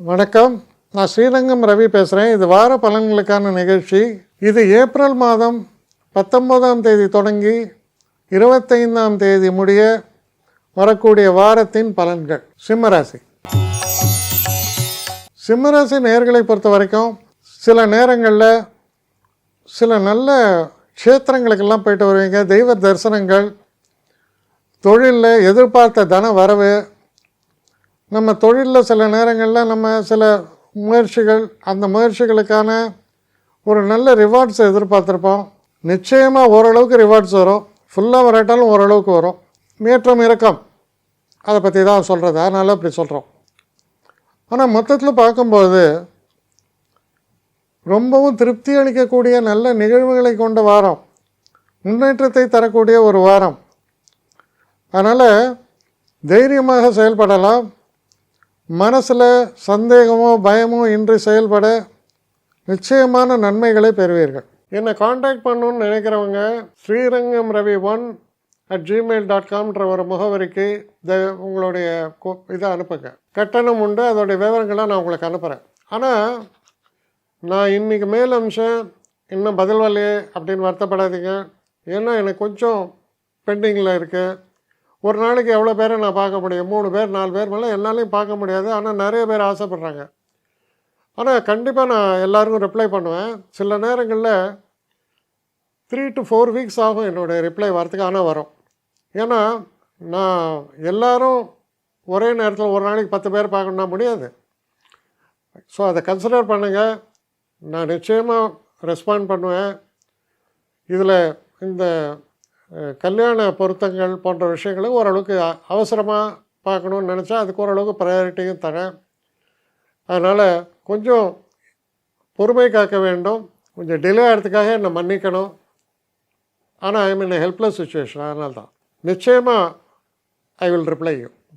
வணக்கம், நான் ஸ்ரீரங்கம் ரவி பேசுகிறேன். இது வார பலன்களுக்கான நிகழ்ச்சி. இது ஏப்ரல் மாதம் 19ஆம் தேதி தொடங்கி 25ஆம் தேதி முடிய வரக்கூடிய வாரத்தின் பலன்கள். சிம்மராசி. சிம்மராசி நேயர்களை பொறுத்த வரைக்கும் சில நேரங்களில் சில நல்ல க்ஷேத்திரங்களுக்கெல்லாம் போயிட்டு வருவீங்க. தெய்வ தரிசனங்கள், தொழிலில் எதிர்பார்த்த தன வரவு, நம்ம தொழிலில் சில நேரங்களில் நம்ம சில முயற்சிகள், அந்த முயற்சிகளுக்கான ஒரு நல்ல ரிவார்ட்ஸை எதிர்பார்த்துருப்போம். நிச்சயமாக ஓரளவுக்கு ரிவார்ட்ஸ் வரும், ஃபுல்லாக வராட்டாலும் ஓரளவுக்கு வரும். ஏற்றம் இறக்கம், அதை பற்றி தான் சொல்கிறது, அதனால் அப்படி சொல்கிறோம். ஆனால் மொத்தத்தில் பார்க்கும்போது ரொம்பவும் திருப்தி அளிக்கக்கூடிய நல்ல நிகழ்வுகளை கொண்ட வாரம், முன்னேற்றத்தை தரக்கூடிய ஒரு வாரம். அதனால் தைரியமாக செயல்படலாம். மனசில் சந்தேகமோ பயமோ இன்றி செயல்பட நிச்சயமான நன்மைகளை பெறுவீர்கள். என்னை காண்டாக்ட் பண்ணணுன்னு நினைக்கிறவங்க ஸ்ரீரங்கம் ரவி 1@gmail.comன்ற ஒரு முகவரிக்கு உங்களுடைய இதை அனுப்புங்க. கட்டணம் உண்டு, அதோடைய விவரங்களை நான் உங்களுக்கு அனுப்புகிறேன். ஆனால் நான் இன்றைக்கி மேல் அம்சம் இன்னும் பதில் வரலையே அப்படின்னு வருத்தப்படாதீங்க. ஏன்னா எனக்கு கொஞ்சம் பெண்டிங்கில் இருக்குது. ஒரு நாளைக்கு எவ்வளோ பேரை நான் பார்க்க முடியும்? 3 பேர் 4 பேர் மேலே என்னாலையும் பார்க்க முடியாது. ஆனால் நிறைய பேர் ஆசைப்பட்றாங்க. ஆனால் கண்டிப்பாக நான் எல்லாருக்கும் ரிப்ளை பண்ணுவேன். சில நேரங்களில் 3 to 4 வீக்ஸ் ஆகும் என்னுடைய ரிப்ளை வரத்துக்கு. ஆனால் வரும். ஏன்னா நான் எல்லோரும் ஒரே நேரத்தில் ஒரு நாளைக்கு 10 பேர் பார்க்கணுன்னா முடியாது. ஸோ அதை கன்சிடர் பண்ணுங்கள். நான் நிச்சயமாக ரெஸ்பாண்ட் பண்ணுவேன். இதில் இந்த கல்யாண பொருத்தங்கள் போன்ற விஷயங்களை ஓரளவுக்கு அவசரமாக பார்க்கணுன்னு நினச்சா அதுக்கு ஓரளவுக்கு ப்ரையாரிட்டியும் தரேன். அதனால் கொஞ்சம் பொறுமை காக்க வேண்டும். கொஞ்சம் டிலே ஆகிறதுக்காக என்னை மன்னிக்கணும். ஆனால் ஐ மீன் ஹெல்ப்லெஸ் சுச்சுவேஷன். அதனால தான் நிச்சயமாக ஐ வில் ரிப்ளை யூ.